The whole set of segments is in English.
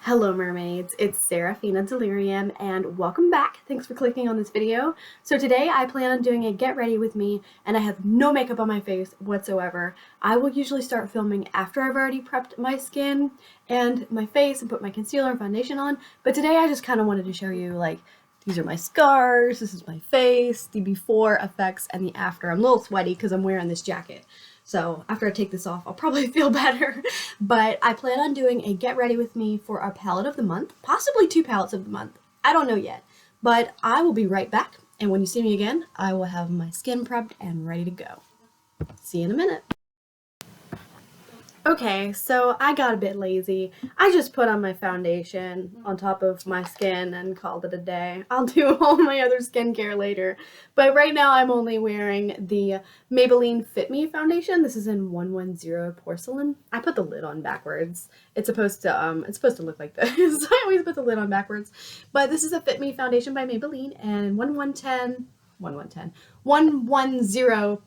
Hello mermaids, it's Sarafina Delirium and welcome back. Thanks for clicking on this video. So today I plan on doing a get ready with me and I have no makeup on my face whatsoever. I will usually start filming after I've already prepped my skin and my face and put my concealer and foundation on, but today I just kind of wanted to show you like these are my scars, this is my face, the before effects and the after. I'm a little sweaty because I'm wearing this jacket. So after I take this off, I'll probably feel better. But I plan on doing a get ready with me for our palette of the month, possibly 2 palettes of the month. I don't know yet, but I will be right back. And when you see me again, I will have my skin prepped and ready to go. See you in a minute. Okay, so I got a bit lazy. I just put on my foundation on top of my skin and called it a day. I'll do all my other skincare later. But right now I'm only wearing the Maybelline Fit Me foundation. This is in 110 Porcelain. I put the lid on backwards. It's supposed to look like this. I always put the lid on backwards. But this is a Fit Me foundation by Maybelline and 110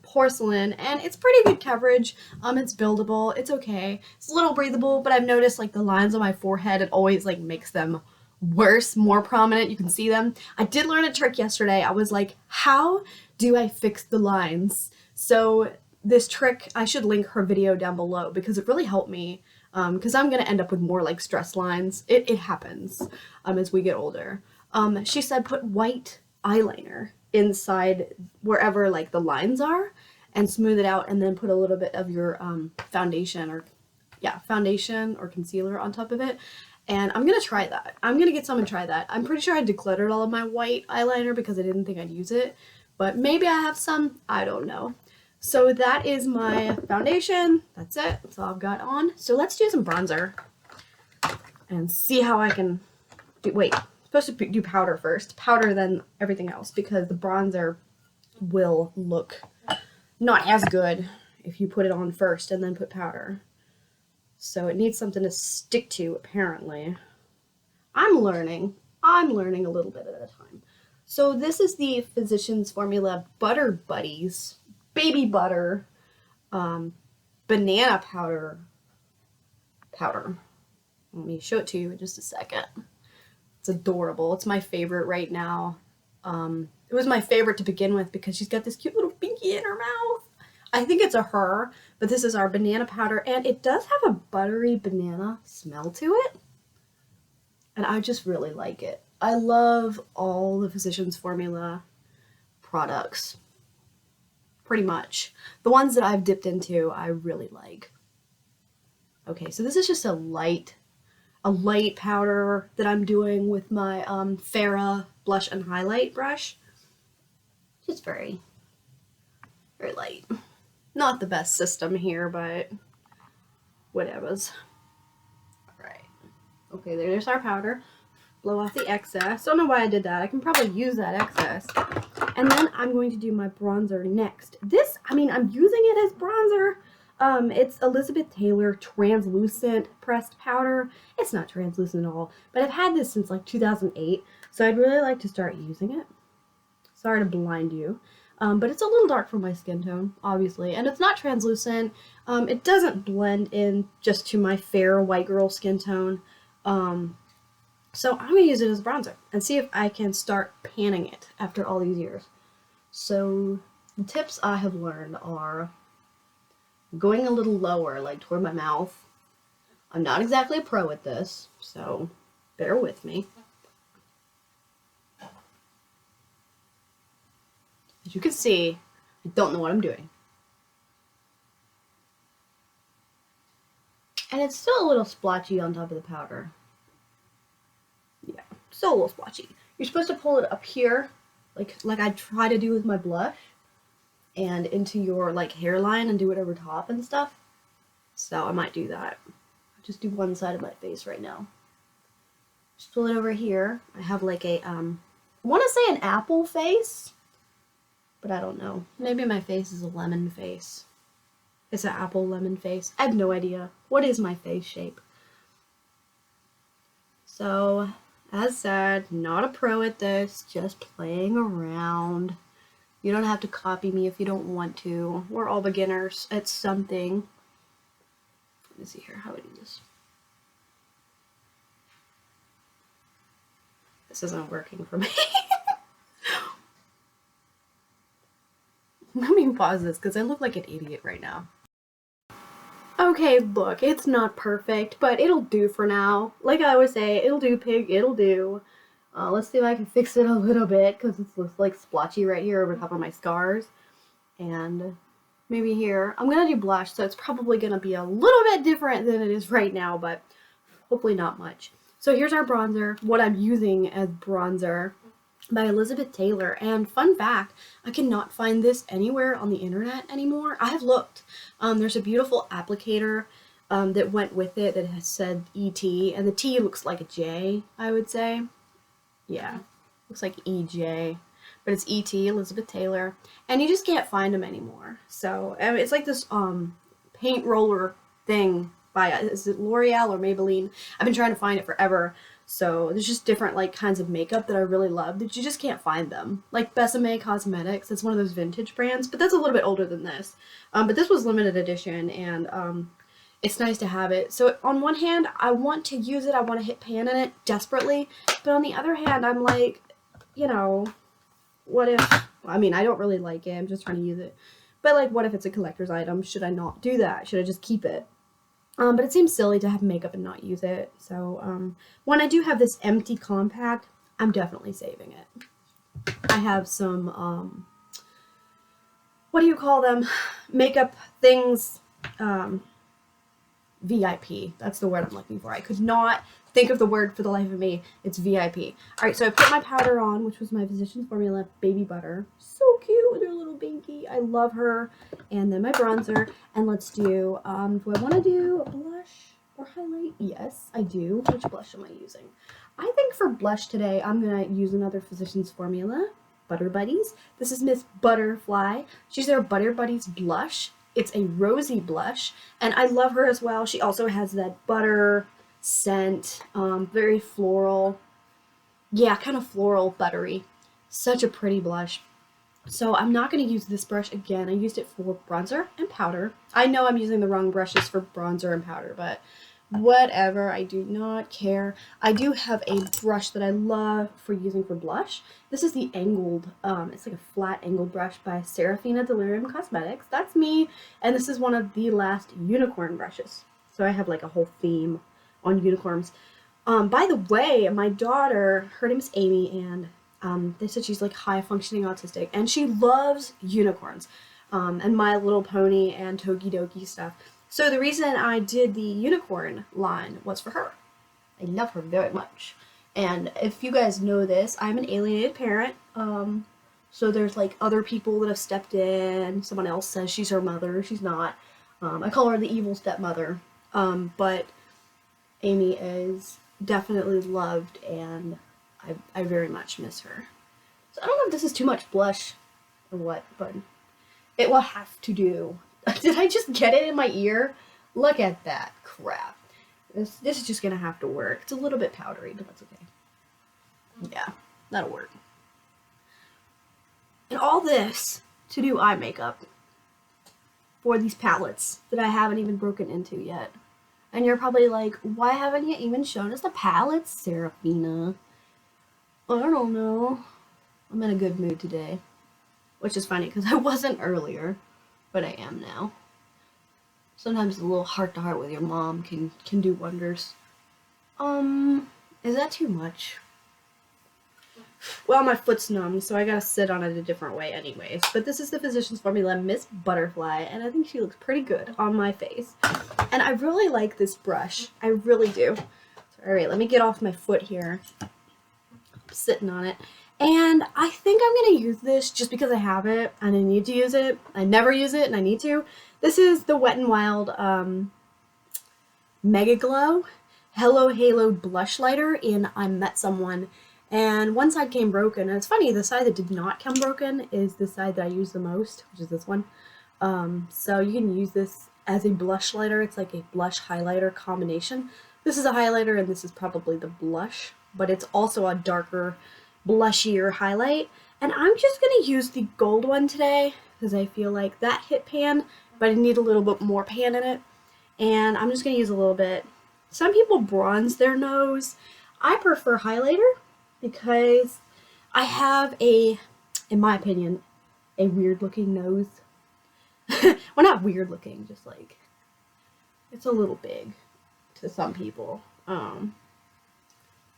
Porcelain, and it's pretty good coverage. It's buildable, it's okay. It's a little breathable, but I've noticed like the lines on my forehead, it always like makes them worse, more prominent. You can see them. I did learn a trick yesterday. I was like, how do I fix the lines? So this trick, I should link her video down below because it really helped me. Because I'm gonna end up with more like stress lines. It happens as we get older. She said put white eyeliner inside wherever like the lines are and smooth it out, and then put a little bit of your foundation or concealer on top of it. And I'm gonna try that. I'm gonna get some and try that. I'm pretty sure I decluttered all of my white eyeliner because I didn't think I'd use it, but maybe I have some, I don't know. So that is my foundation. That's it. That's all I've got on. So let's do some bronzer and see how I can do. Wait, supposed to do powder first. Powder then everything else, because the bronzer will look not as good if you put it on first and then put powder. So it needs something to stick to, apparently. I'm learning a little bit at a time. So this is the Physicians Formula Butter Buddies Baby Butter Banana Powder. Let me show it to you in just a second. It's adorable. It's my favorite right now. It was my favorite to begin with because she's got this cute little binky in her mouth. I think it's a her, but this is our banana powder, and it does have a buttery banana smell to it. And I just really like it. I love all the Physicians Formula products. Pretty much. The ones that I've dipped into, I really like. Okay, so this is just a light powder that I'm doing with my Farah blush and highlight brush. Just very, very light. Not the best system here, but whatevers. Alright. Okay, there's our powder. Blow off the excess. Don't know why I did that. I can probably use that excess. And then I'm going to do my bronzer next. This, I'm using it as bronzer. It's Elizabeth Taylor translucent pressed powder. It's not translucent at all, but I've had this since like 2008, so I'd really like to start using it. Sorry to blind you, but it's a little dark for my skin tone, obviously, and it's not translucent. It doesn't blend in just to my fair white girl skin tone, so I'm gonna use it as a bronzer and see if I can start panning it after all these years. So the tips I have learned are going a little lower, like toward my mouth. I'm not exactly a pro at this, so bear with me. As you can see, I don't know what I'm doing. And it's still a little splotchy on top of the powder. Yeah, still a little splotchy. You're supposed to pull it up here, like I try to do with my blush, and into your like hairline and do it over top and stuff. So I might do that. I'll just do one side of my face right now. Just pull it over here. I have like a I want to say an apple face, but I don't know. Maybe my face is a lemon face. It's an apple lemon face. I have no idea. What is my face shape? So, as said, not a pro at this, just playing around. You don't have to copy me if you don't want to. We're all beginners at something. Let me see here how I do this. This isn't working for me. Let me pause this because I look like an idiot right now. Okay, look, it's not perfect, but it'll do for now. Like I always say, it'll do, pig, it'll do. Let's see if I can fix it a little bit, because it looks like splotchy right here over top of my scars. And maybe here. I'm going to do blush, so it's probably going to be a little bit different than it is right now, but hopefully not much. So here's our bronzer, what I'm using as bronzer by Elizabeth Taylor. And fun fact, I cannot find this anywhere on the internet anymore. I have looked. There's a beautiful applicator that went with it that has said ET, and the T looks like a J, I would say. Yeah, looks like EJ, but it's ET, Elizabeth Taylor, and you just can't find them anymore. So I mean, it's like this paint roller thing by, is it L'Oreal or Maybelline? I've been trying to find it forever. So there's just different like kinds of makeup that I really love that you just can't find them. Like Besame Cosmetics, it's one of those vintage brands, but that's a little bit older than this. But this was limited edition, and it's nice to have it. So on one hand, I want to use it, I want to hit pan in it desperately, but on the other hand, I'm like, you know, what if, I mean, I don't really like it, I'm just trying to use it, but like, what if it's a collector's item? Should I not do that? Should I just keep it? But it seems silly to have makeup and not use it. So when I do have this empty compact, I'm definitely saving it. I have some, what do you call them? Makeup things, VIP. That's the word I'm looking for. I could not think of the word for the life of me. It's VIP. Alright, so I put my powder on, which was my Physicians Formula Baby Butter. So cute with her little binky. I love her. And then my bronzer. And let's do, do I want to do a blush or highlight? Yes, I do. Which blush am I using? I think for blush today, I'm going to use another Physicians Formula Butter Buddies. This is Miss Butterfly. She's their Butter Buddies blush. It's a rosy blush, and I love her as well. She also has that butter scent, very floral. Yeah, kind of floral, buttery. Such a pretty blush. So I'm not going to use this brush again. I used it for bronzer and powder. I know I'm using the wrong brushes for bronzer and powder, but whatever. I do not care. I do have a brush that I love for using for blush. This is the angled, it's like a flat angled brush by Sarafina Delirium Cosmetics. That's me, and this is one of the last unicorn brushes. So I have like a whole theme on unicorns. By the way, my daughter, her name's Amy, and they said she's like high functioning autistic, and she loves unicorns, and My Little Pony and Tokidoki stuff. So the reason I did the unicorn line was for her. I love her very much. And if you guys know this, I'm an alienated parent. So there's like other people that have stepped in. Someone else says she's her mother. She's not. I call her the evil stepmother. But Amy is definitely loved, and I very much miss her. So I don't know if this is too much blush or what, but it will have to do. Did I just get it in my ear? Look at that crap. This is just gonna have to work. It's a little bit powdery, but that's okay. Yeah, that'll work. And all this to do eye makeup for these palettes that I haven't even broken into yet. And you're probably like, why haven't you even shown us the palettes, Sarafina? I don't know. I'm in a good mood today. Which is funny because I wasn't earlier. But I am now. Sometimes a little heart-to-heart with your mom can do wonders. Is that too much? Well, my foot's numb, so I gotta sit on it a different way anyways. But this is the Physicians Formula Miss Butterfly, and I think she looks pretty good on my face. And I really like this brush. I really do. So, alright, let me get off my foot here. I'm sitting on it. And I think I'm going to use this just because I have it and I need to use it. I never use it and I need to. This is the Wet n Wild Mega Glow Hello Halo Blushlighter in I Met Someone. And one side came broken. And it's funny, the side that did not come broken is the side that I use the most, which is this one. So you can use this as a blushlighter. It's like a blush highlighter combination. This is a highlighter and this is probably the blush, but it's also a darker blushier highlight, and I'm just going to use the gold one today because I feel like that hit pan, but I need a little bit more pan in it, and I'm just going to use a little bit. Some people bronze their nose. I prefer highlighter, because I have a, in my opinion, a weird looking nose. Well, not weird looking, just like, it's a little big to some people.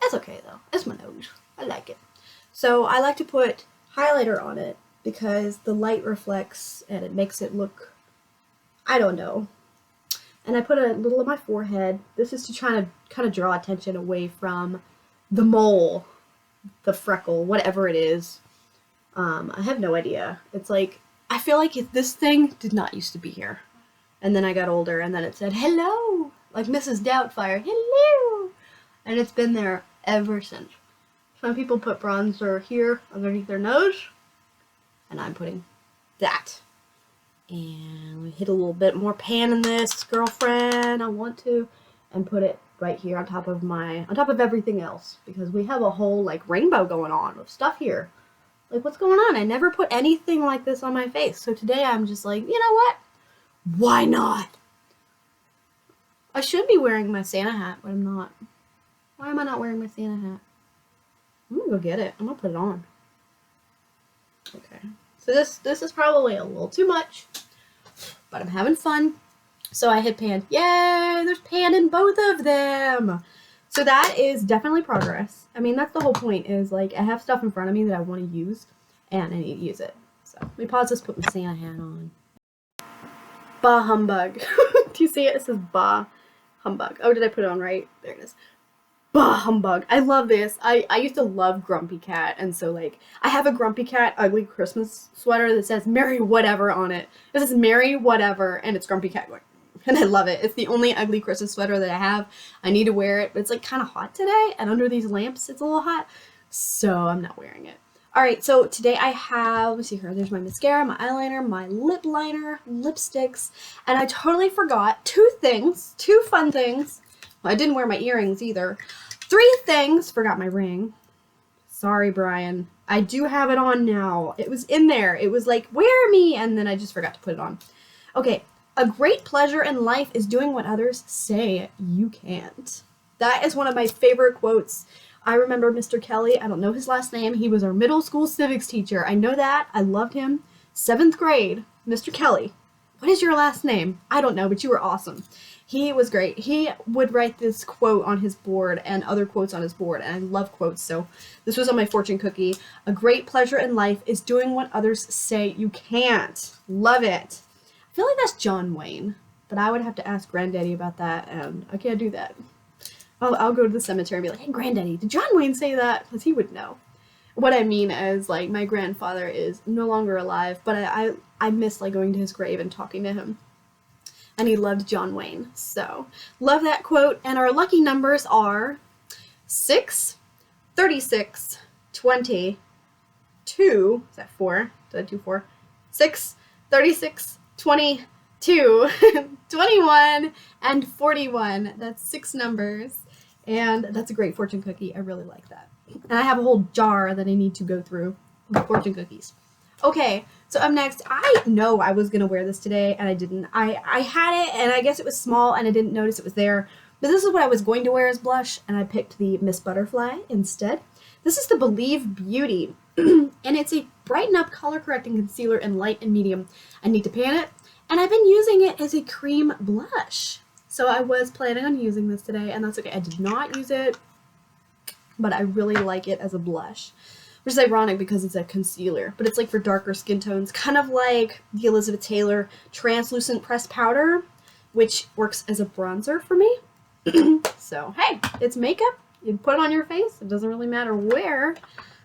It's okay though. It's my nose. I like it. So I like to put highlighter on it because the light reflects and it makes it look, I don't know. And I put a little on my forehead. This is to try to kind of draw attention away from the mole, the freckle, whatever it is. I have no idea. It's like, I feel like this thing did not used to be here. And then I got older and then it said, hello, like Mrs. Doubtfire, hello. And it's been there ever since. Some people put bronzer here underneath their nose, and I'm putting that. And we hit a little bit more pan in this, girlfriend. I want to, and put it right here on top of everything else, because we have a whole like rainbow going on of stuff here. Like, what's going on? I never put anything like this on my face. So today I'm just like, you know what? Why not? I should be wearing my Santa hat, but I'm not. Why am I not wearing my Santa hat? I'm gonna go get it. I'm gonna put it on. Okay. So this is probably a little too much, but I'm having fun. So I hit pan. Yay! There's pan in both of them. So that is definitely progress. I mean, that's the whole point, is like I have stuff in front of me that I want to use and I need to use it. So let me pause this, put my Santa hat on. Bah humbug. Do you see it? It says bah humbug. Oh, did I put it on right? There it is. Bah humbug. I love this. I used to love Grumpy Cat, and so like I have a Grumpy Cat ugly Christmas sweater that says Merry Whatever on it. It says Merry Whatever, and it's Grumpy Cat going. And I love it. It's the only ugly Christmas sweater that I have. I need to wear it, but it's like kind of hot today, and under these lamps it's a little hot, so I'm not wearing it. Alright, so today I have, let me see here, there's my mascara, my eyeliner, my lip liner, lipsticks, and I totally forgot two fun things. Well, I didn't wear my earrings either. 3 things, forgot my ring. Sorry, Brian. I do have it on now. It was in there. It was like, wear me, and then I just forgot to put it on. Okay, a great pleasure in life is doing what others say you can't. That is one of my favorite quotes. I remember Mr. Kelly. I don't know his last name. He was our middle school civics teacher. I know that. I loved him. 7th grade, Mr. Kelly. What is your last name? I don't know, but you were awesome. He was great. He would write this quote on his board and other quotes on his board, and I love quotes, so this was on my fortune cookie. A great pleasure in life is doing what others say you can't. Love it. I feel like that's John Wayne, but I would have to ask Granddaddy about that, and I can't do that. I'll go to the cemetery and be like, hey, Granddaddy, did John Wayne say that? Because he would know. What I mean is, like, my grandfather is no longer alive, but I miss, like, going to his grave and talking to him. And he loved John Wayne. So, love that quote. And our lucky numbers are 6, 36, 20, 2, is that 4? Did I do 4? 6, 36, 22, 21, and 41. That's 6 numbers. And that's a great fortune cookie. I really like that. And I have a whole jar that I need to go through with fortune cookies. Okay, so up next, I know I was going to wear this today, and I didn't. I had it, and I guess it was small, and I didn't notice it was there. But this is what I was going to wear as blush, and I picked the Miss Butterfly instead. This is the Believe Beauty, and it's a Brighten Up Color Correcting Concealer in light and medium. I need to pan it, and I've been using it as a cream blush. So I was planning on using this today, and that's okay. I did not use it, but I really like it as a blush. Which is ironic because it's a concealer, but it's like for darker skin tones, kind of like the Elizabeth Taylor Translucent Pressed Powder, which works as a bronzer for me. So, hey, it's makeup. You put it on your face. It doesn't really matter where,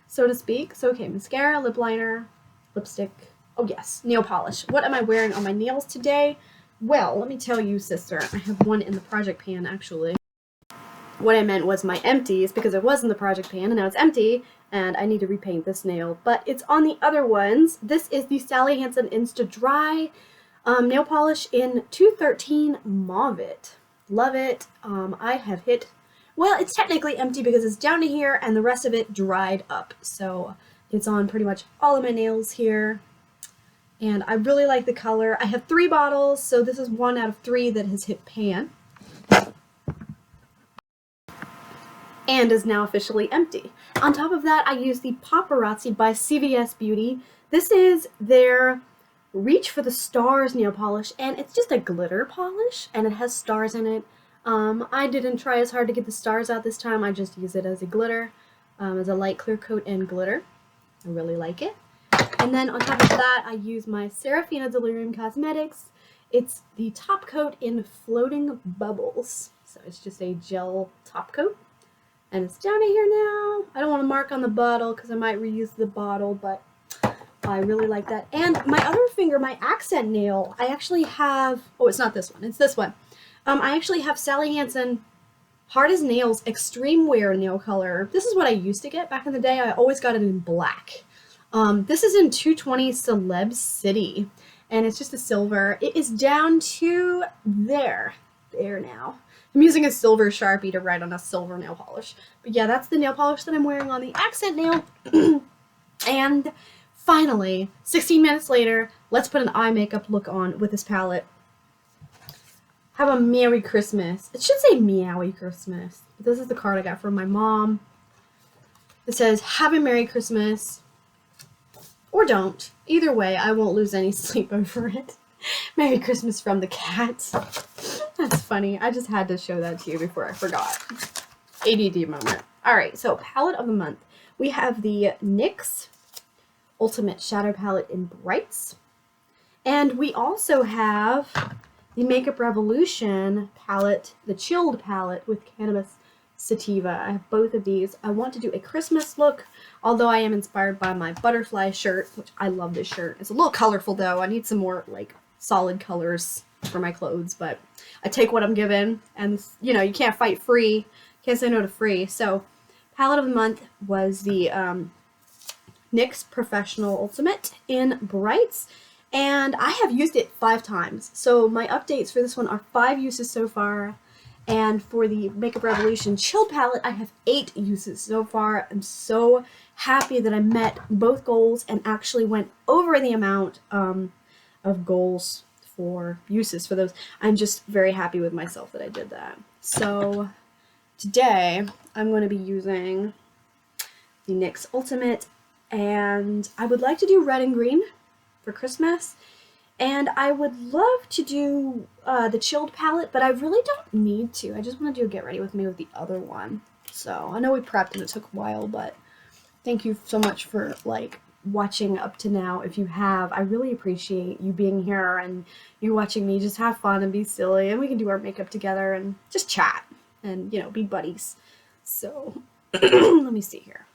so to speak. So, okay, mascara, lip liner, lipstick. Oh, yes, nail polish. What am I wearing on my nails today? Well, let me tell you, sister. I have one in the project pan, actually. What I meant was my empties, because it was in the project pan, and now it's empty, and I need to repaint this nail, but it's on the other ones. This is the Sally Hansen Insta Dry nail polish in 213 Mauve. Love it. I have hit, well, it's technically empty because it's down to here, and the rest of it dried up, so it's on pretty much all of my nails here, and I really like the color. I have 3 bottles, so this is 1 out of 3 that has hit pan. and is now officially empty. On top of that, I use the Paparazzi by CVS Beauty. This is their Reach for the Stars nail polish, and it's just a glitter polish, and it has stars in it. I didn't try as hard to get the stars out this time. I just use it as a glitter, as a light clear coat and glitter. I really like it. And then on top of that, I use my Sarafina Delirium Cosmetics. It's the top coat in Floating Bubbles. So it's just a gel top coat. And it's down in here now. I don't want to mark on the bottle because I might reuse the bottle, but I really like that. And my other finger, my accent nail, I actually have, oh, it's not this one, it's this one. I actually have Sally Hansen Hard as Nails Extreme Wear nail color. This is what I used to get back in the day. I always got it in black. This is in 220 Celeb City, and it's just a silver. It is down to there now. I'm using a silver Sharpie to write on a silver nail polish. But yeah, that's the nail polish that I'm wearing on the accent nail. And finally, 16 minutes later, let's put an eye makeup look on with this palette. Have a Merry Christmas. It should say Meowy Christmas. But this is the card I got from my mom. It says, have a Merry Christmas. Or don't. Either way, I won't lose any sleep over it. Merry Christmas from the cat. That's funny. I just had to show that to you before I forgot. ADD moment. Alright, so palette of the month. We have the NYX Ultimate Shadow Palette in Brights. And we also have the Makeup Revolution palette, the Chilled palette with Cannabis Sativa. I have both of these. I want to do a Christmas look, although I am inspired by my butterfly shirt, which I love this shirt. It's a little colorful though. I need some more like solid colors for my clothes, but I take what I'm given, and you know, you can't fight free. Can't say no to free. So palette of the month was the NYX Professional Ultimate in Brights. And I have used it 5 times. So my updates for this one are 5 uses so far. And for the Makeup Revolution Chill palette, I have 8 uses so far. I'm so happy that I met both goals and actually went over the amount of goals for uses for those. I'm just very happy with myself that I did that. So today I'm going to be using the NYX Ultimate, and I would like to do red and green for Christmas, and I would love to do the Chilled palette, but I really don't need to. I just want to do a Get Ready With Me with the other one. So I know we prepped and it took a while, but thank you so much for like watching up to now. If you have, I really appreciate you being here and you watching me just have fun and be silly, and we can do our makeup together and just chat and, you know, be buddies. So let me see here.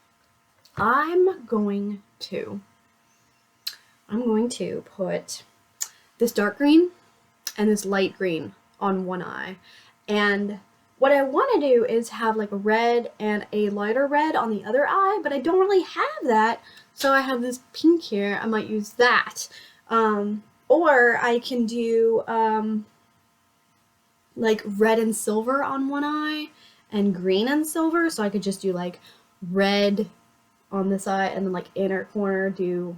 I'm going to put this dark green and this light green on one eye. And what I want to do is have like a red and a lighter red on the other eye, but I don't really have that. So I have this pink here. I might use that. Or I can do like red and silver on one eye and green and silver. So I could just do like red on this eye and then like inner corner do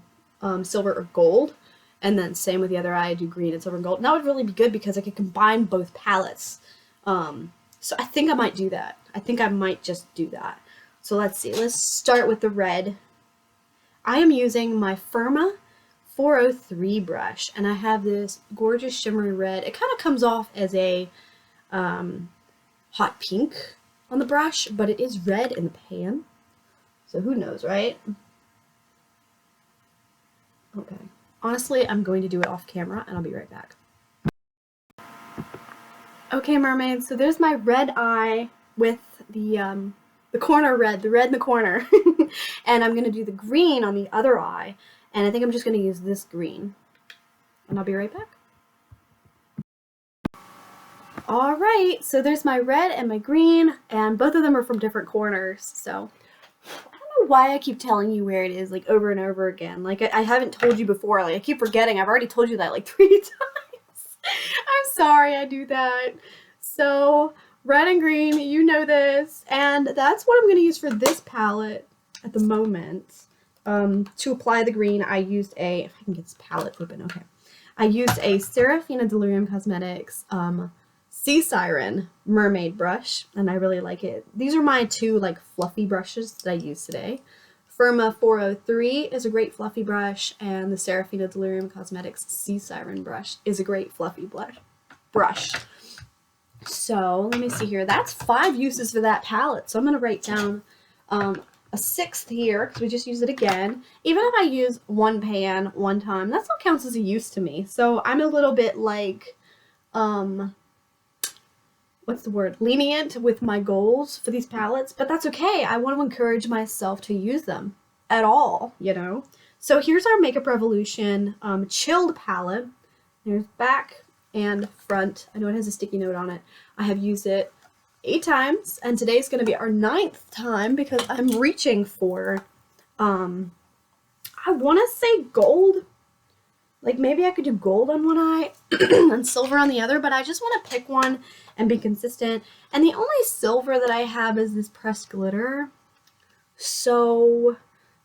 silver or gold, and then same with the other eye, do green and silver and gold. And that would really be good because I could combine both palettes. So I think I might do that. I think I might just do that. So let's see. Let's start with the red. I am using my Firma 403 brush, and I have this gorgeous shimmery red. It kind of comes off as a hot pink on the brush, but it is red in the pan. So who knows, right? Okay. Honestly, I'm going to do it off camera, and I'll be right back. Okay, mermaids, so there's my red eye with the corner red, the red in the corner. And I'm going to do the green on the other eye, and I think I'm just going to use this green. And I'll be right back. Alright, so there's my red and my green, and both of them are from different corners, so why I keep telling you where it is like over and over again. Like I haven't told you before. Like I keep forgetting. I've already told you that like 3 times. I'm sorry I do that. So red and green, you know this, and that's what I'm going to use for this palette at the moment. To apply the green, I used a, if I can get this palette open, okay. I used a Sarafina Delirium Cosmetics Sea Siren mermaid brush, and I really like it. These are my two like fluffy brushes that I use today. Firma 403 is a great fluffy brush, and the Sarafina Delirium Cosmetics Sea Siren brush is a great fluffy brush. So let me see here. That's 5 uses for that palette. So I'm going to write down a 6th here because we just used it again. Even if I use one pan one time, that still counts as a use to me. So I'm a little bit like, what's the word? Lenient with my goals for these palettes, but that's okay. I want to encourage myself to use them at all, you know? So here's our Makeup Revolution chilled palette. There's back and front. I know it has a sticky note on it. I have used it 8 times, and today's going to be our 9th time because I'm reaching for, I want to say gold. Like maybe I could do gold on one eye and silver on the other, but I just want to pick one and be consistent. And the only silver that I have is this pressed glitter. So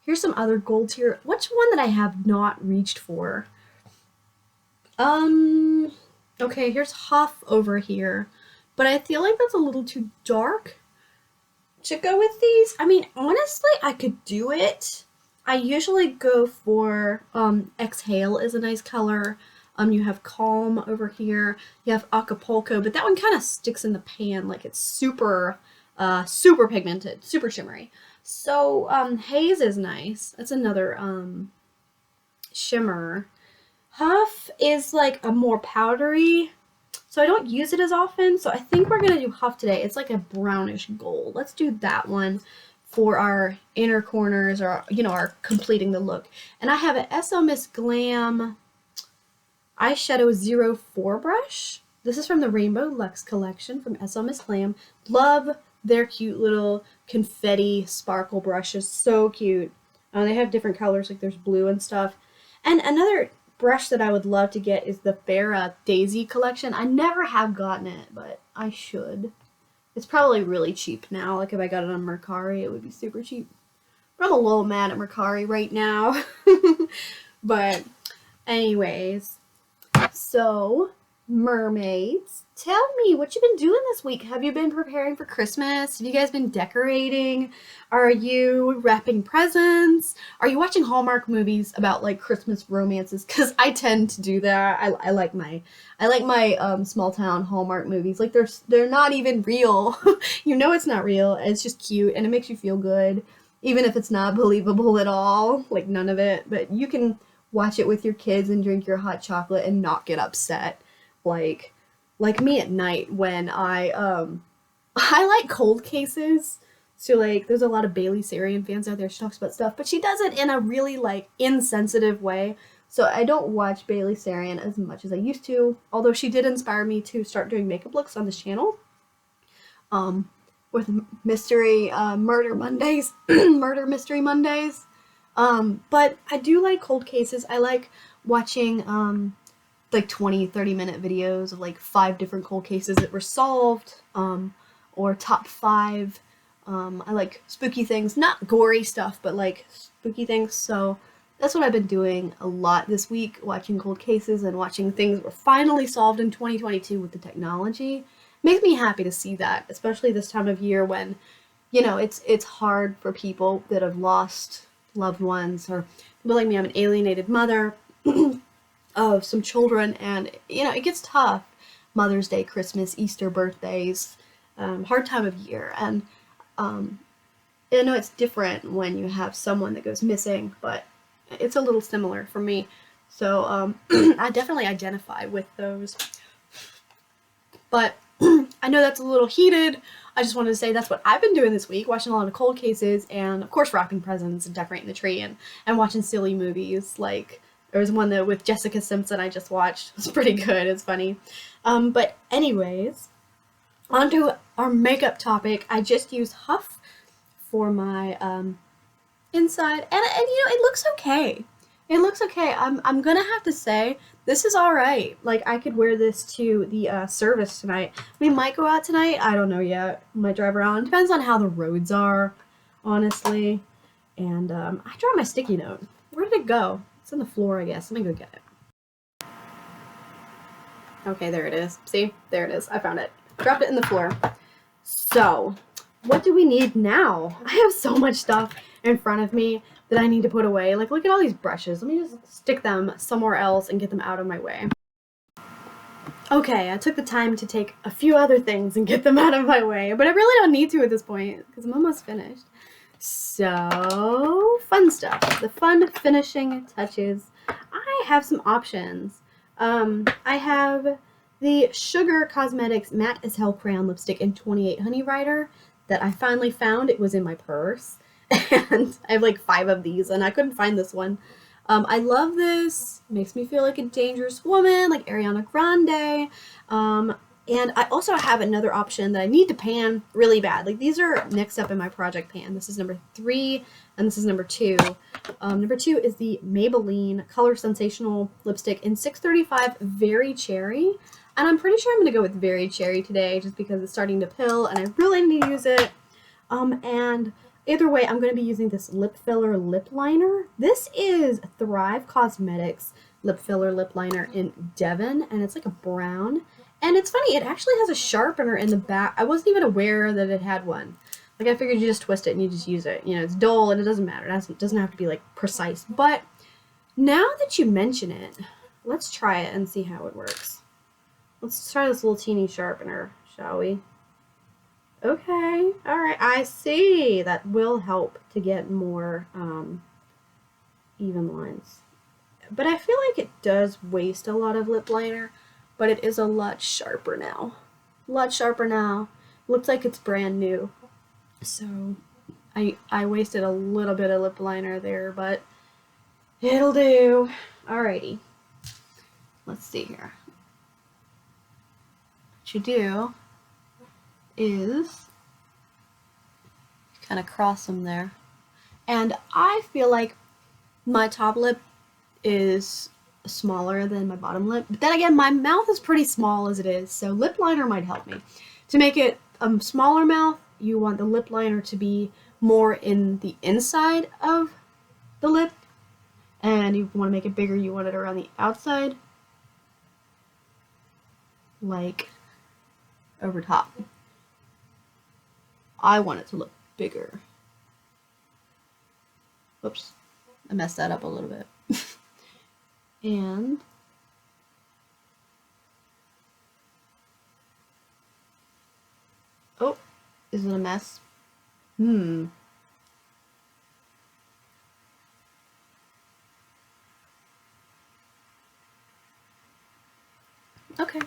here's some other golds here. Which one that I have not reached for? Okay, here's Huff over here, but I feel like that's a little too dark to go with these. I mean, honestly, I could do it. I usually go for, Exhale is a nice color. You have Calm over here. You have Acapulco, but that one kind of sticks in the pan, like it's super, super pigmented, super shimmery. So, Haze is nice. That's another, shimmer. Huff is like a more powdery, so I don't use it as often, so I think we're gonna do Huff today. It's like a brownish gold. Let's do that one for our inner corners, or, you know, our completing the look. And I have an SL Miss Glam eyeshadow 04 brush. This is from the Rainbow Luxe collection from SL Miss Glam. Love their cute little confetti sparkle brushes, so cute. They have different colors, like there's blue and stuff. And another brush that I would love to get is the Farah Daisy collection. I never have gotten it, but I should. It's probably really cheap now. Like if I got it on Mercari, it would be super cheap. But I'm a little mad at Mercari right now. But anyways, so mermaids, tell me what you've been doing this week. Have you been preparing for Christmas? Have you guys been decorating? Are you wrapping presents? Are you watching Hallmark movies about like Christmas romances? Because I tend to do that. I like my small town Hallmark movies. Like they're not even real. You know it's not real. It's just cute and it makes you feel good, even if it's not believable at all. Like none of it. But you can watch it with your kids and drink your hot chocolate and not get upset. Like me at night when I like cold cases. So like there's a lot of Bailey Sarian fans out there. She talks about stuff, but she does it in a really like insensitive way. So I don't watch Bailey Sarian as much as I used to, although she did inspire me to start doing makeup looks on this channel. With mystery murder Mondays, murder mystery Mondays. But I do like cold cases. I like watching like 20-30 minute videos of like 5 different cold cases that were solved, or top 5. I like spooky things, not gory stuff, but like spooky things. So that's what I've been doing a lot this week, watching cold cases and watching things that were finally solved in 2022 with the technology. Makes me happy to see that, especially this time of year when, you know, it's hard for people that have lost loved ones, or people like me. I'm an alienated mother of some children, and you know it gets tough. Mother's Day, Christmas, Easter, birthdays, hard time of year, and I know it's different when you have someone that goes missing, but it's a little similar for me. So I definitely identify with those. But I know that's a little heated. I just wanted to say that's what I've been doing this week, watching a lot of cold cases, and of course wrapping presents and decorating the tree, and watching silly movies. Like there was one that with Jessica Simpson I just watched. It was pretty good. It's funny. But anyways, on to our makeup topic. I just used Huff for my inside, and you know it looks okay. It looks okay. I'm gonna have to say this is all right. Like I could wear this to the service tonight. We might go out tonight. I don't know yet. Might drive around. Depends on how the roads are, honestly. And I dropped my sticky note. Where did it go? It's on the floor, I guess. Let me go get it. Okay, there it is. See? There it is. I found it. Dropped it in the floor. So, what do we need now? I have so much stuff in front of me that I need to put away. Like, look at all these brushes. Let me just stick them somewhere else and get them out of my way. Okay, I took the time to take a few other things and get them out of my way, but I really don't need to at this point because I'm almost finished. So, fun stuff. The fun finishing touches. I have some options. I have the Sugar Cosmetics Matte as Hell Crayon Lipstick in 28 Honey Rider that I finally found. It was in my purse. And I have like 5 of these, and I couldn't find this one. I love this. Makes me feel like a dangerous woman, like Ariana Grande. And I also have another option that I need to pan really bad. Like, these are next up in my project pan. This is number 3, and this is number 2. Number 2 is the Maybelline Color Sensational Lipstick in 635 Very Cherry. And I'm pretty sure I'm going to go with Very Cherry today just because it's starting to pill, and I really need to use it. And either way, I'm going to be using this lip filler lip liner. This is Thrive Cosmetics lip filler lip liner in Devon, and it's like a brown. And it's funny, it actually has a sharpener in the back. I wasn't even aware that it had one. Like, I figured you just twist it and you just use it. You know, it's dull and it doesn't matter. It doesn't have to be, like, precise. But now that you mention it, let's try it and see how it works. Let's try this little teeny sharpener, shall we? Okay, alright, I see. That will help to get more even lines. But I feel like it does waste a lot of lip liner. But it is a lot sharper now. A lot sharper now. Looks like it's brand new. So I wasted a little bit of lip liner there, but it'll do. Alrighty. Let's see here. What you do is kind of cross them there. And I feel like my top lip is smaller than my bottom lip, but then again, my mouth is pretty small as it is, so lip liner might help me. To make it a smaller mouth, you want the lip liner to be more in the inside of the lip, and you want to make it bigger, you want it around the outside, like over top. I want it to look bigger. Whoops, I messed that up a little bit. And oh, is it a mess? Okay.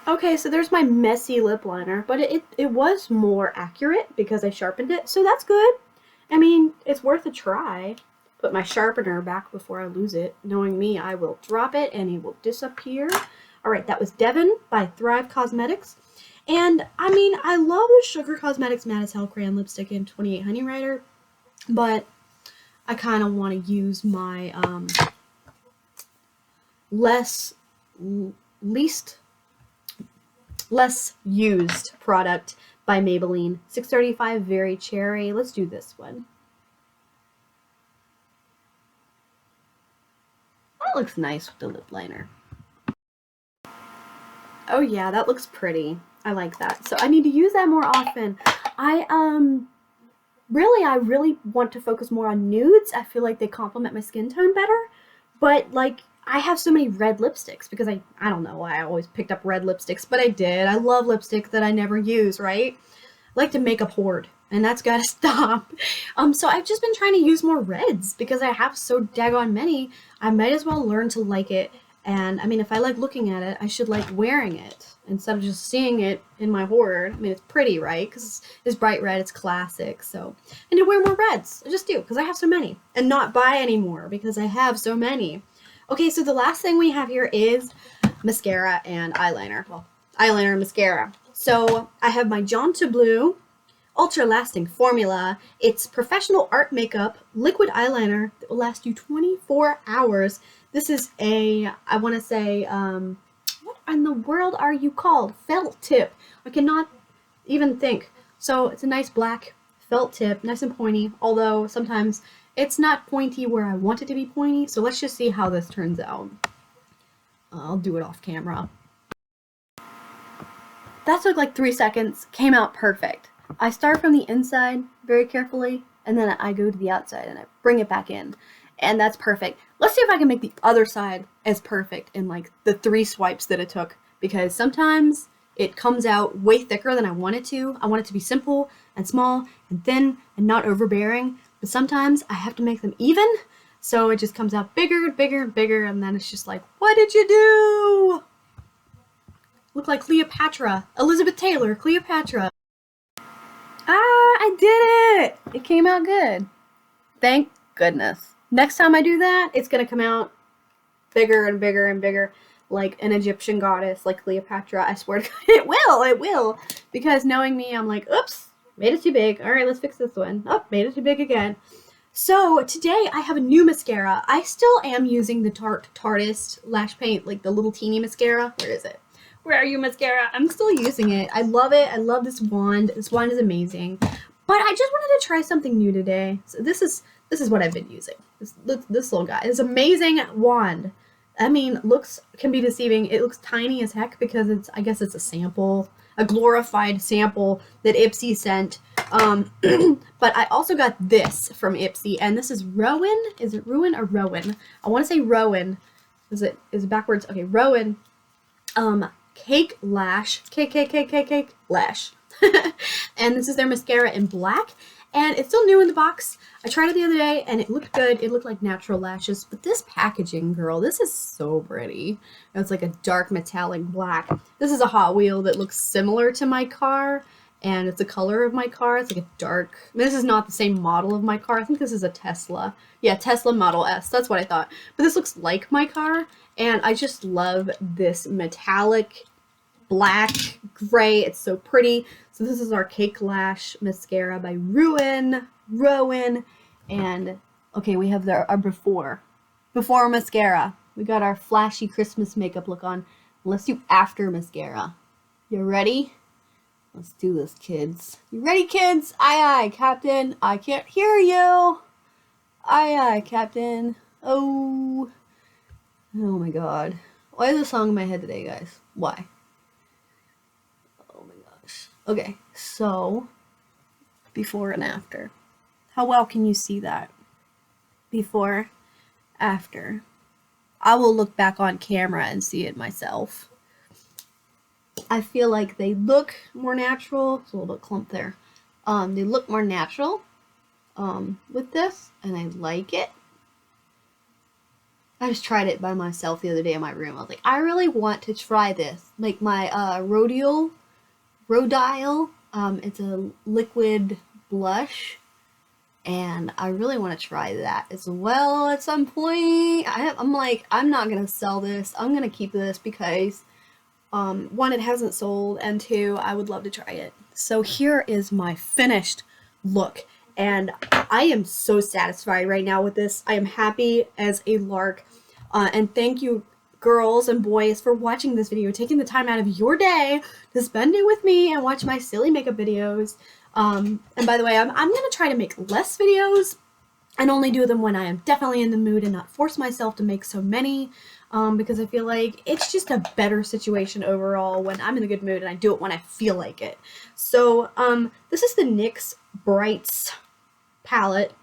Okay, so there's my messy lip liner, but it was more accurate because I sharpened it, so that's good. I mean, it's worth a try. Put my sharpener back before I lose it. Knowing me, I will drop it and it will disappear. Alright, that was Devon by Thrive Cosmetics. And, I mean, I love the Sugar Cosmetics Matte as Hell Crayon Lipstick in 28 Honey Rider, but I kind of want to use my less used product by Maybelline. 635 Very Cherry. Let's do this one. That looks nice with the lip liner. Oh yeah, that looks pretty. I like that. So I need to use that more often. I really want to focus more on nudes. I feel like they complement my skin tone better. But like, I have so many red lipsticks because I don't know why I always picked up red lipsticks, but I did. I love lipstick that I never use, right? I like to make a hoard, and that's gotta stop. So I've just been trying to use more reds because I have so daggone many. I might as well learn to like it. And I mean, if I like looking at it, I should like wearing it instead of just seeing it in my hoard. I mean, it's pretty, right? Because it's bright red, it's classic. So I need to wear more reds. I just do because I have so many, and not buy anymore because I have so many. Okay, so the last thing we have here is mascara and eyeliner. Well, eyeliner and mascara. So I have my Jonta Blue Ultra Lasting Formula. It's professional art makeup liquid eyeliner that will last you 24 hours. This is a, I want to say, what in the world are you called? Felt tip. I cannot even think. So it's a nice black felt tip, nice and pointy, although sometimes it's not pointy where I want it to be pointy. So let's just see how this turns out. I'll do it off camera. That took like 3 seconds, came out perfect. I start from the inside very carefully, and then I go to the outside and I bring it back in. And that's perfect. Let's see if I can make the other side as perfect in like the 3 swipes that it took, because sometimes it comes out way thicker than I want it to. I want it to be simple and small and thin and not overbearing, but sometimes I have to make them even, so it just comes out bigger and bigger and bigger, and then it's just like, what did you do? Look like Cleopatra. Elizabeth Taylor, Cleopatra. I did it! It came out good. Thank goodness. Next time I do that, it's gonna come out bigger and bigger and bigger, like an Egyptian goddess, like Cleopatra. I swear to God, it will. Because knowing me, I'm like, oops, made it too big. All right, let's fix this one. Oh, made it too big again. So today I have a new mascara. I still am using the Tarteist Lash Paint, like the little teeny mascara. Where is it? Where are you, mascara? I'm still using it. I love it. I love this wand. This wand is amazing. But I just wanted to try something new today. So this is what I've been using. This little guy. This amazing wand. I mean, looks can be deceiving. It looks tiny as heck because I guess it's a sample, a glorified sample that Ipsy sent. But I also got this from Ipsy, and this is Rowan. Is it Ruin or Rowan? I want to say Rowan. Is it backwards? Okay, Rowan. Cake Lash. Cake Lash. And this is their mascara in black, and it's still new in the box. I tried it the other day and it looked good. It looked like natural lashes, but this packaging, girl, this is so pretty. It's like a dark metallic black. This is a Hot Wheel that looks similar to my car, and it's the color of my car. It's like a dark, this is not the same model of my car. I think this is a Tesla. Yeah, Tesla Model S. That's what I thought. But this looks like my car, and I just love this metallic black, gray. It's so pretty. So this is our Cake Lash mascara by Rowan. And okay, we have our before mascara. We got our flashy Christmas makeup look on. Let's do after mascara. You ready? Let's do this, kids. You ready, kids? Aye, aye, Captain. I can't hear you. Aye, aye, Captain. Oh my God. Why is the song in my head today, guys? Why? Okay, so before and after. How well can you see that? Before, after. I will look back on camera and see it myself. I feel like they look more natural. It's a little bit clump there. They look more natural with this, and I like it. I just tried it by myself the other day in my room. I was like, I really want to try this. Like my Rodial. It's a liquid blush, and I really want to try that as well at some point. I'm like, I'm not gonna sell this. I'm gonna keep this because one, it hasn't sold, and two, I would love to try it. So here is my finished look, and I am so satisfied right now with this. I am happy as a lark, and thank you, girls and boys, for watching this video, taking the time out of your day to spend it with me and watch my silly makeup videos. And by the way, I'm gonna try to make less videos and only do them when I am definitely in the mood and not force myself to make so many, because I feel like it's just a better situation overall when I'm in a good mood and I do it when I feel like it. So this is the NYX Brights palette,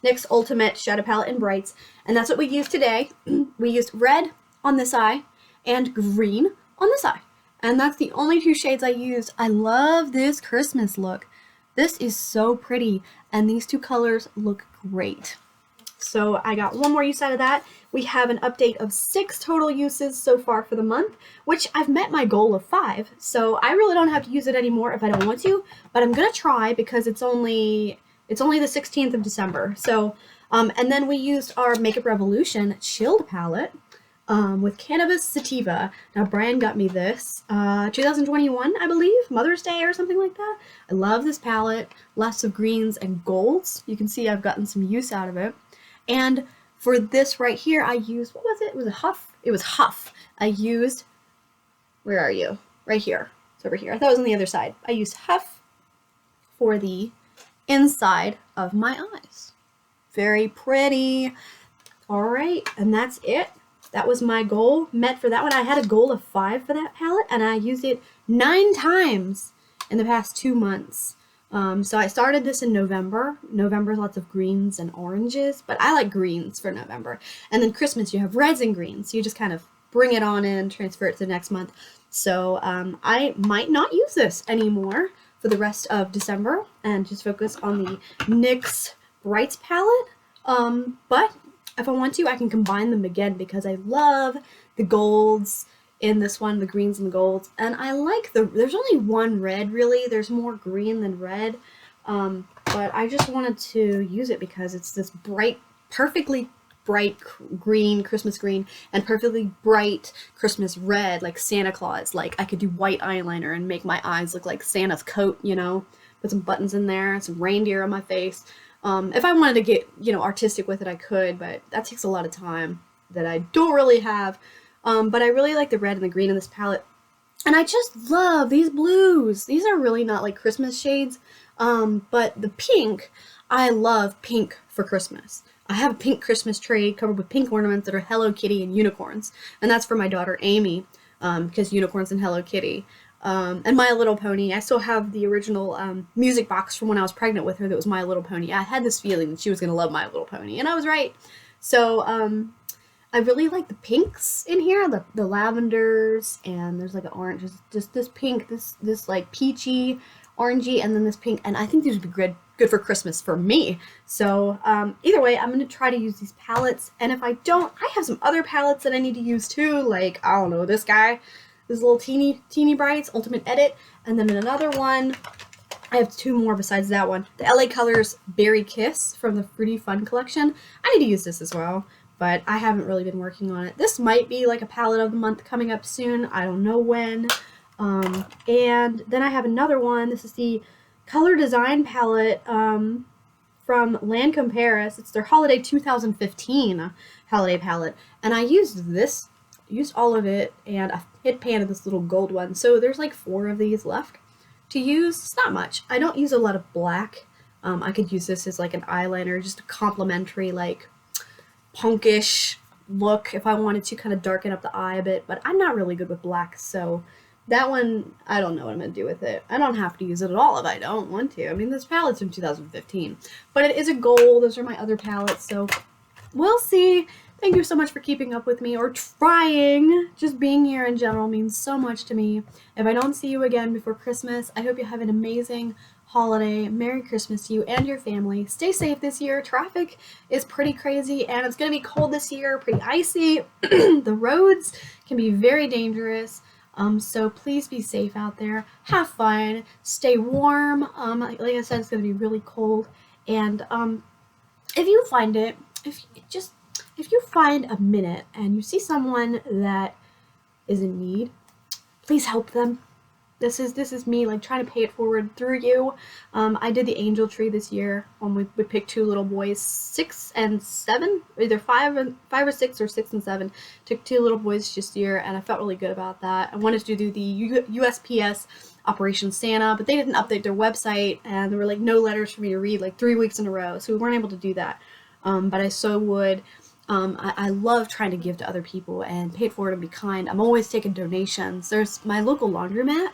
NYX Ultimate Shadow Palette in Brights, and that's what we used today. We used red on this eye and green on this eye, and that's the only 2 shades I used. I love this Christmas look. This is so pretty, and these 2 colors look great. So I got one more use out of that. We have an update of 6 total uses so far for the month, which I've met my goal of 5, so I really don't have to use it anymore if I don't want to, but I'm gonna try because it's only the 16th of December. So and then we used our Makeup Revolution Chilled palette with Cannabis Sativa. Now Brian got me this 2021, I believe, Mother's Day or something like that. I love this palette. Lots of greens and golds. You can see I've gotten some use out of it. And for this right here, I used, what was it? Was it Huff? It was Huff. I used, where are you? Right here. It's over here. I thought it was on the other side. I used Huff for the inside of my eyes. Very pretty. All right, and that's it. that was my goal met for that one. I had a goal of 5 for that palette, and I used it 9 times in the past 2 months. So I started this in November. November's lots of greens and oranges, but I like greens for November. And then Christmas, you have reds and greens. So you just kind of bring it on in, transfer it to the next month. So I might not use this anymore for the rest of December and just focus on the NYX Brights palette. But if I want to, I can combine them again because I love the golds in this one, the greens and the golds, and I like there's only one red really, there's more green than red, but I just wanted to use it because it's this bright, perfectly bright green, Christmas green, and perfectly bright Christmas red, like Santa Claus. Like I could do white eyeliner and make my eyes look like Santa's coat, you know, put some buttons in there, some reindeer on my face. If I wanted to get, you know, artistic with it, I could, but that takes a lot of time that I don't really have. But I really like the red and the green in this palette. And I just love these blues. These are really not like Christmas shades. But the pink, I love pink for Christmas. I have a pink Christmas tree covered with pink ornaments that are Hello Kitty and unicorns. And that's for my daughter Amy, because unicorns and Hello Kitty. And My Little Pony. I still have the original music box from when I was pregnant with her that was My Little Pony. I had this feeling that she was going to love My Little Pony. And I was right. So, I really like the pinks in here, the lavenders, and there's like an orange, just this pink, this like peachy, orangey, and then this pink, and I think these would be good for Christmas for me. So either way, I'm going to try to use these palettes, and if I don't, I have some other palettes that I need to use too, like, I don't know, this guy, this little teeny brights, Ultimate Edit, and then another one, I have 2 more besides that one, the LA Colors Berry Kiss from the Fruity Fun collection. I need to use this as well, but I haven't really been working on it. This might be like a palette of the month coming up soon. I don't know when. And then I have another one. This is the Color Design palette from Lancome Paris. It's their Holiday 2015 holiday palette. And I used this, all of it, and I hit pan of this little gold one. So there's like 4 of these left to use. It's not much. I don't use a lot of black. I could use this as like an eyeliner, just a complimentary, like, punkish look if I wanted to kind of darken up the eye a bit, but I'm not really good with black, so that one, I don't know what I'm going to do with it. I don't have to use it at all if I don't want to. I mean, this palette's from 2015, but it is a gold. Those are my other palettes, so we'll see. Thank you so much for keeping up with me, or trying. Just being here in general means so much to me. If I don't see you again before Christmas, I hope you have an amazing holiday. Merry Christmas to you and your family. Stay safe this year. Traffic is pretty crazy, and it's going to be cold this year, pretty icy. The roads can be very dangerous, so please be safe out there. Have fun. Stay warm. Like I said, it's going to be really cold, and if you find it, if you find a minute and you see someone that is in need, please help them. This is me, like, trying to pay it forward through you. I did the angel tree this year when we picked 2 little boys, 6 and 7, either 5 or 6 or 6 and 7. Took 2 little boys this year, and I felt really good about that. I wanted to do the USPS Operation Santa, but they didn't update their website, and there were like no letters for me to read like 3 weeks in a row, so we weren't able to do that. But I so would. I love trying to give to other people and pay it forward and be kind. I'm always taking donations. There's my local laundromat.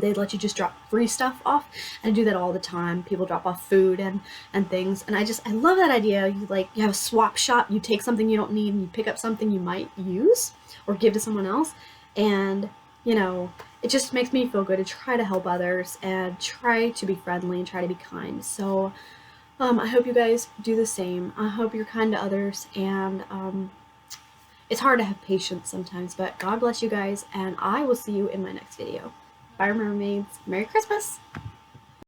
They'd let you just drop free stuff off, and I do that all the time. People drop off food and things, and I love that idea. You have a swap shop. You take something you don't need and you pick up something you might use or give to someone else, and you know, it just makes me feel good to try to help others and try to be friendly and try to be kind. So I hope you guys do the same. I hope you're kind to others, and it's hard to have patience sometimes, but God bless you guys, and I will see you in my next video. Bye, mermaids. Merry Christmas!